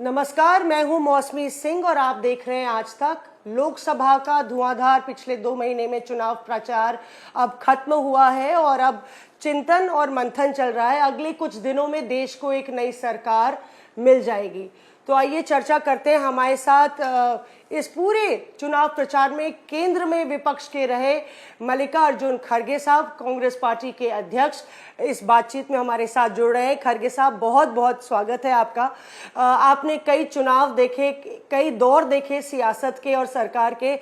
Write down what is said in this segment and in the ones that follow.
नमस्कार, मैं हूं मौसमी सिंह और आप देख रहे हैं आज तक। लोकसभा का धुआंधार पिछले 2 महीने में चुनाव प्रचार अब खत्म हुआ है और अब चिंतन और मंथन चल रहा है। अगले कुछ दिनों में देश को एक नई सरकार मिल जाएगी। तो आइए चर्चा करते हैं। हमारे साथ इस पूरे चुनाव प्रचार में केंद्र में विपक्ष के रहे मल्लिकार्जुन खड़गे साहब, कांग्रेस पार्टी के अध्यक्ष, इस बातचीत में हमारे साथ जुड़ रहे हैं। खड़गे साहब, बहुत बहुत स्वागत है आपका। आपने कई चुनाव देखे, कई दौर देखे सियासत के और सरकार के।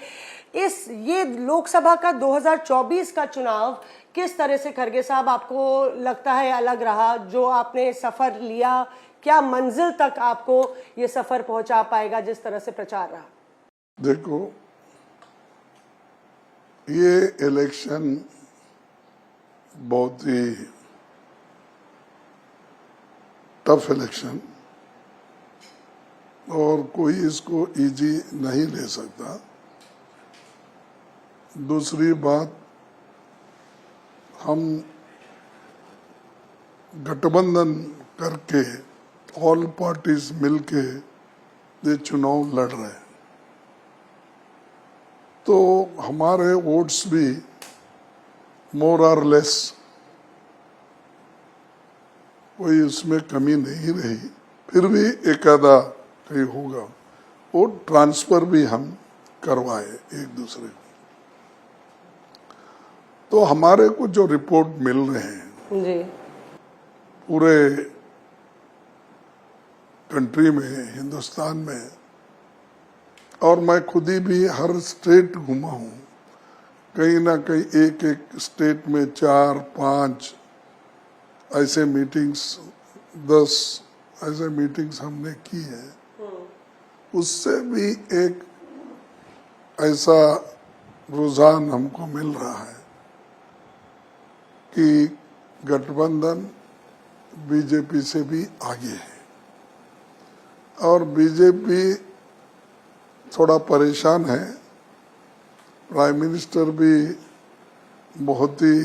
ये लोकसभा का 2024 का चुनाव किस तरह से खड़गे साहब आपको लगता है अलग रहा? जो आपने सफर लिया, क्या मंजिल तक आपको ये सफर पहुंचा पाएगा जिस तरह से प्रचार रहा? देखो, ये इलेक्शन बहुत ही टफ इलेक्शन और कोई इसको इजी नहीं ले सकता। दूसरी बात, हम गठबंधन करके ऑल पार्टीज मिलके ये चुनाव लड़ रहे हैं, तो हमारे वोट्स भी मोर और लेस कोई उसमें कमी नहीं रही। फिर भी एक आधा कहीं होगा, वो ट्रांसफर भी हम करवाए एक दूसरे को। तो हमारे को जो रिपोर्ट मिल रहे हैं जी, पूरे कंट्री में, हिंदुस्तान में, और मैं खुद ही भी हर स्टेट घूमा हूँ। कहीं ना कहीं एक एक स्टेट में 4-5 ऐसे मीटिंग्स, 10 ऐसे मीटिंग्स हमने की है। उससे भी एक ऐसा रुझान हमको मिल रहा है कि गठबंधन बीजेपी से भी आगे है और बीजेपी थोड़ा परेशान है। प्राइम मिनिस्टर भी बहुत ही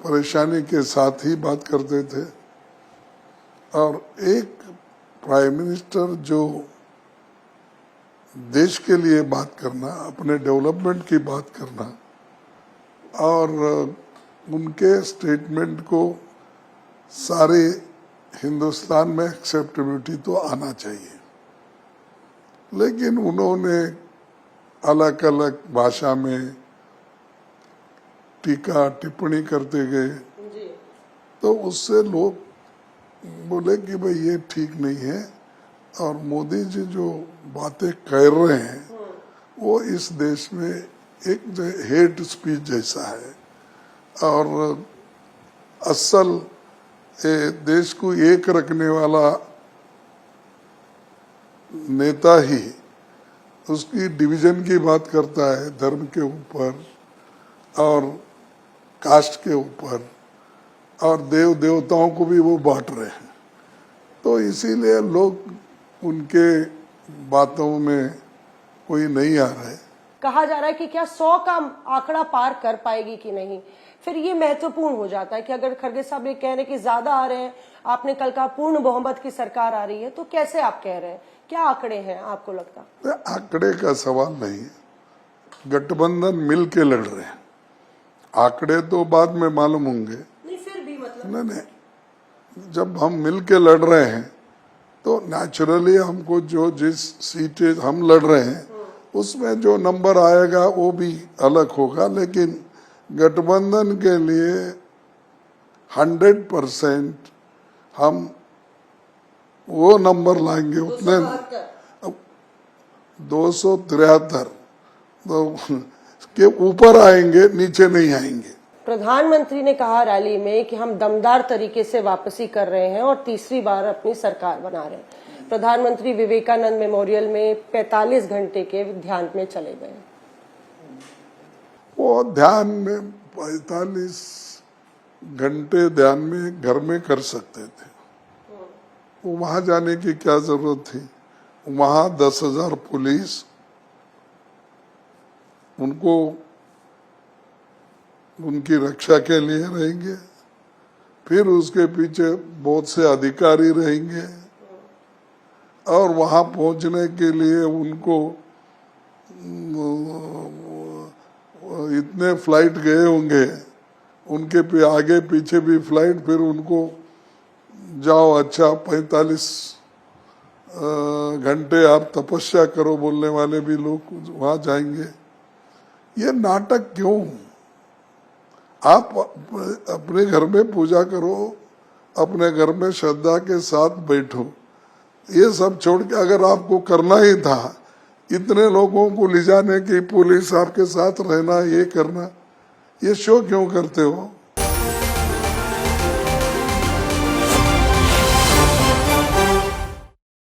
परेशानी के साथ ही बात करते थे और एक प्राइम मिनिस्टर जो देश के लिए बात करना, अपने डेवलपमेंट की बात करना और उनके स्टेटमेंट को सारे हिंदुस्तान में एक्सेप्टेबिलिटी तो आना चाहिए, लेकिन उन्होंने अलग अलग भाषा में टीका टिप्पणी करते गए, तो उससे लोग बोले कि भाई ये ठीक नहीं है और मोदी जी जो बातें कह रहे हैं वो इस देश में एक हेट स्पीच जैसा है और असल देश को एक रखने वाला नेता ही उसकी डिवीजन की बात करता है, धर्म के ऊपर और कास्ट के ऊपर, और देव देवताओं को भी वो बांट रहे हैं। तो इसीलिए लोग उनके बातों में कोई नहीं आ रहा है। कहा जा रहा है कि क्या 100 का आंकड़ा पार कर पाएगी कि नहीं। फिर ये महत्वपूर्ण हो जाता है कि अगर खड़गे साहब ये कह रहे हैं कि ज्यादा आ रहे हैं, आपने कल कहा पूर्ण बहुमत की सरकार आ रही है, तो कैसे आप कह रहे हैं? क्या आंकड़े हैं आपको लगता? आंकड़े का सवाल नहीं है, गठबंधन मिल के लड़ रहे हैं। आंकड़े तो बाद में मालूम होंगे। नहीं, फिर भी मतलब नहीं, जब हम मिल के लड़ रहे हैं तो नेचुरली हमको जो जिस सीटें हम लड़ रहे हैं उसमें जो नंबर आएगा वो भी अलग होगा, लेकिन गठबंधन के लिए 100% हम वो नंबर लाएंगे। उतने 273 तो के ऊपर आएंगे, नीचे नहीं आएंगे। प्रधानमंत्री ने कहा रैली में कि हम दमदार तरीके से वापसी कर रहे हैं और तीसरी बार अपनी सरकार बना रहे हैं। प्रधानमंत्री विवेकानंद मेमोरियल में 45 घंटे के ध्यान में चले गए। वो ध्यान में 45 घंटे ध्यान में घर में कर सकते थे, वहां जाने की क्या जरूरत थी? वहां 10,000 पुलिस उनको उनकी रक्षा के लिए रहेंगे, फिर उसके पीछे बहुत से अधिकारी रहेंगे और वहां पहुंचने के लिए उनको इतने फ्लाइट गए होंगे, उनके पे आगे पीछे भी फ्लाइट, फिर उनको जाओ अच्छा 45 घंटे आप तपस्या करो बोलने वाले भी लोग वहां जाएंगे। ये नाटक क्यों? आप अपने घर में पूजा करो, अपने घर में श्रद्धा के साथ बैठो। ये सब छोड़ के अगर आपको करना ही था, इतने लोगों को ले जाने की, पुलिस आपके साथ रहना, ये करना, ये शो क्यों करते हो?